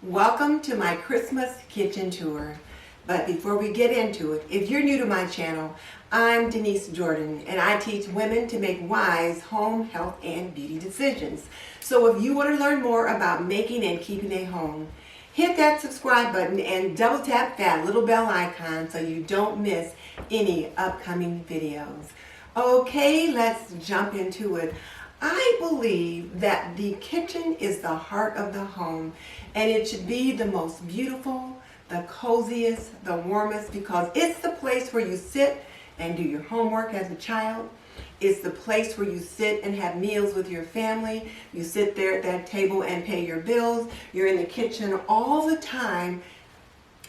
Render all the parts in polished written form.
Welcome to my Christmas kitchen tour. But before we get into it, if you're new to my channel, I'm Denise Jordan and I teach women to make wise home, health, and beauty decisions. So if you want to learn more about making and keeping a home, hit that subscribe button and double tap that little bell icon so you don't miss any upcoming videos. Okay, let's jump into it. I believe that the kitchen is the heart of the home, and it should be the most beautiful, the coziest, the warmest, because it's the place where you sit and do your homework as a child. It's the place where you sit and have meals with your family. You sit there at that table and pay your bills. You're in the kitchen all the time.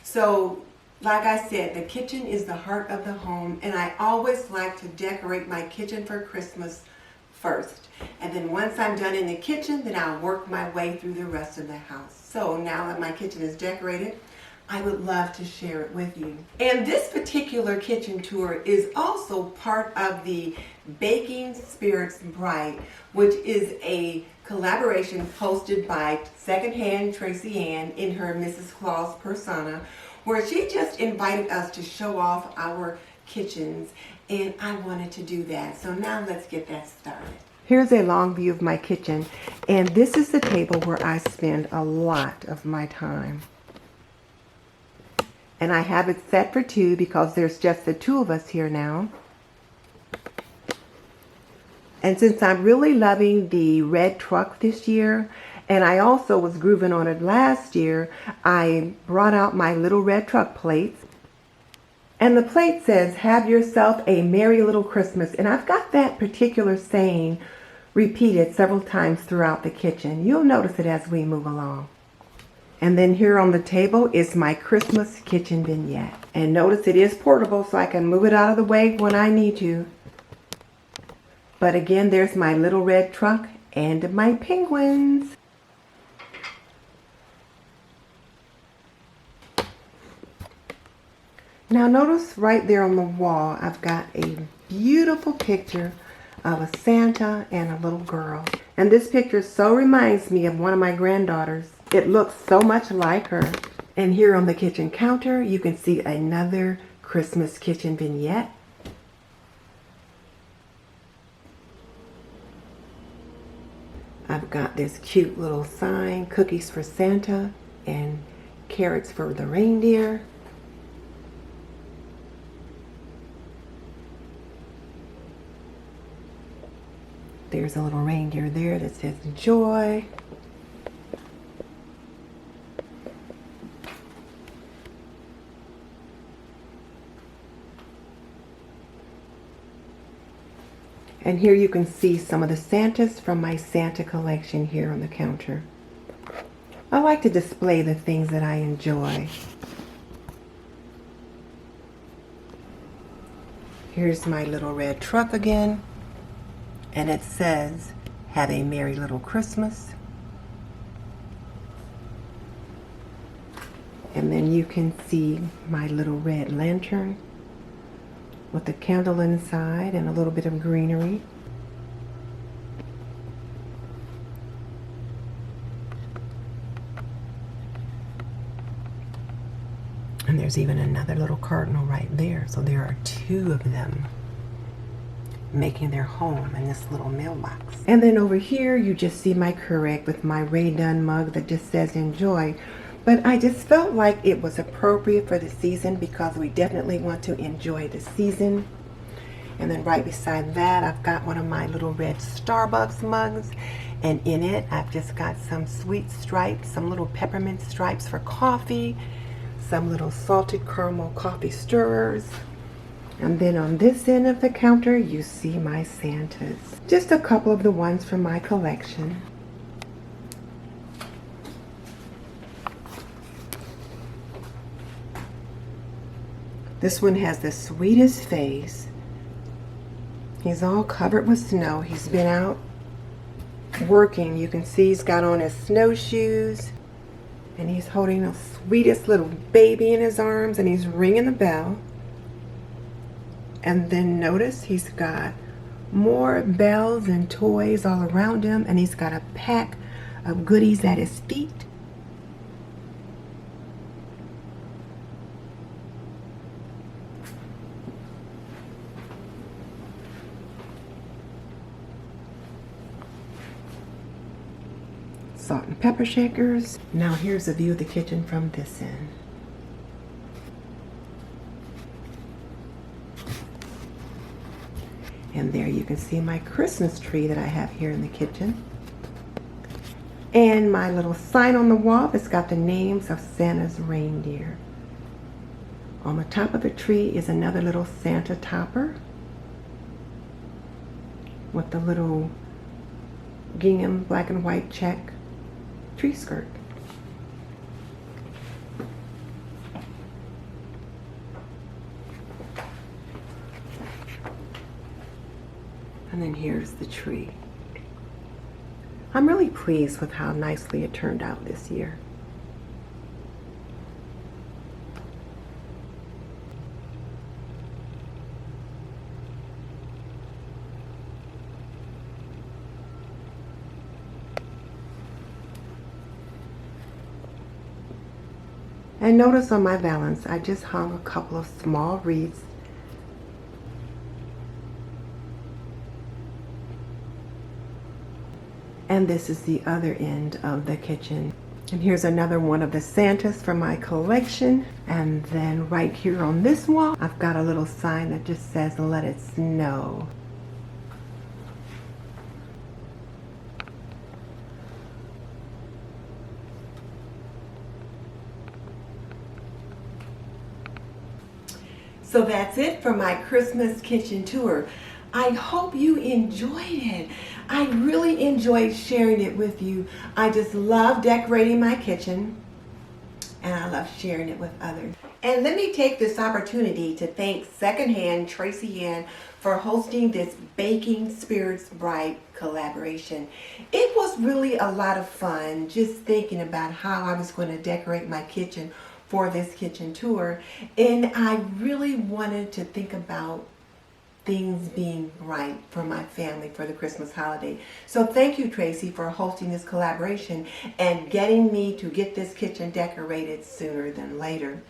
So, like I said, the kitchen is the heart of the home, and I always like to decorate my kitchen for Christmas first. And then once I'm done in the kitchen, then I'll work my way through the rest of the house. So now that my kitchen is decorated, I would love to share it with you. And this particular kitchen tour is also part of the Baking Spirits Bright, which is a collaboration hosted by Second Hand Tracey Ann in her Mrs. Claus persona, where she just invited us to show off our kitchens, and I wanted to do that. So now let's get that started. Here's a long view of my kitchen, and this is the table where I spend a lot of my time. And I have it set for two because there's just the two of us here now. And since I'm really loving the red truck this year, and I also was grooving on it last year, I brought out my little red truck plates. And the plate says, "Have yourself a merry little Christmas." And I've got that particular saying repeated several times throughout the kitchen. You'll notice it as we move along. And then here on the table is my Christmas kitchen vignette. And notice it is portable, so I can move it out of the way when I need to. But again, there's my little red truck and my penguins. Now notice right there on the wall, I've got a beautiful picture of a Santa and a little girl. And this picture so reminds me of one of my granddaughters. It looks so much like her. And here on the kitchen counter, you can see another Christmas kitchen vignette. I've got this cute little sign, cookies for Santa and carrots for the reindeer. There's a little reindeer there that says joy. And here you can see some of the Santas from my Santa collection here on the counter. I like to display the things that I enjoy. Here's my little red truck again. And it says, "Have a merry little Christmas." And then you can see my little red lantern with a candle inside and a little bit of greenery. And there's even another little cardinal right there. So there are two of them making their home in this little mailbox. And then over here you just see my Keurig with my Ray Dunn mug that just says enjoy. But I just felt like it was appropriate for the season because we definitely want to enjoy the season. And then right beside that, I've got one of my little red Starbucks mugs, and in it I've just got some sweet stripes, some little peppermint stripes for coffee, some little salted caramel coffee stirrers. And then on this end of the counter, you see my Santas. Just a couple of the ones from my collection. This one has the sweetest face. He's all covered with snow. He's been out working. You can see he's got on his snowshoes. And he's holding the sweetest little baby in his arms, and he's ringing the bell. And then notice he's got more bells and toys all around him, and he's got a pack of goodies at his feet. salt and pepper shakers. Now here's a view of the kitchen from this end. And there you can see my Christmas tree that I have here in the kitchen. And my little sign on the wall that's got the names of Santa's reindeer. On the top of the tree is another little Santa topper with the little gingham black and white check tree skirt. And then here's the tree. I'm really pleased with how nicely it turned out this year. And notice on my valance, I just hung a couple of small wreaths. And this is the other end of the kitchen. And here's another one of the Santas from my collection. And then right here on this wall, I've got a little sign that just says, "Let it snow." So that's it for my Christmas kitchen tour. I hope you enjoyed it. I really enjoyed sharing it with you. I just love decorating my kitchen, and I love sharing it with others. And let me take this opportunity to thank Second Hand Tracey Ann for hosting this Baking Spirits Bright collaboration. It was really a lot of fun just thinking about how I was going to decorate my kitchen for this kitchen tour, and I really wanted to think about things being right for my family for the Christmas holiday. So thank you, Tracey, for hosting this collaboration and getting me to get this kitchen decorated sooner than later.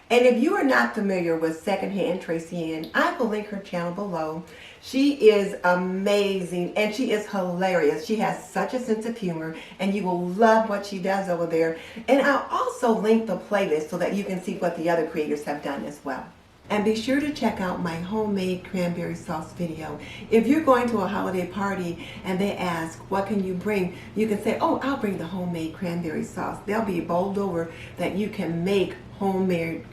And if you are not familiar with Second Hand Tracey Ann, I will link her channel below. She is amazing and she is hilarious. She has such a sense of humor and you will love what she does over there. And I'll also link the playlist so that you can see what the other creators have done as well. And be sure to check out my homemade cranberry sauce video. If you're going to a holiday party and they ask, what can you bring? You can say, oh, I'll bring the homemade cranberry sauce. They'll be bowled over that you can make homemade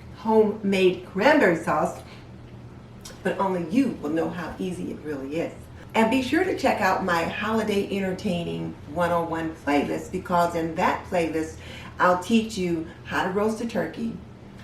cranberry sauce, but only you will know how easy it really is. And be sure to check out my Holiday Entertaining 101 playlist, because in that playlist, I'll teach you how to roast a turkey,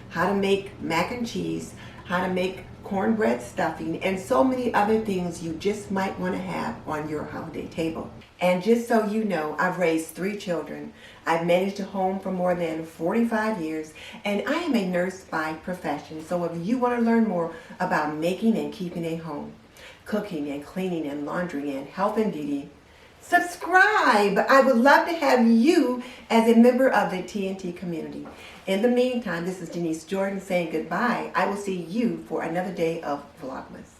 how to make mac and cheese, how to make cornbread stuffing, and so many other things you just might want to have on your holiday table. And just so you know, I've raised 3 children. I've managed a home for more than 45 years, and I am a nurse by profession. So if you want to learn more about making and keeping a home, cooking and cleaning and laundry and health and beauty, subscribe. I would love to have you as a member of the TNT community. In the meantime, this is Denise Jordan saying goodbye. I will see you for another day of Vlogmas.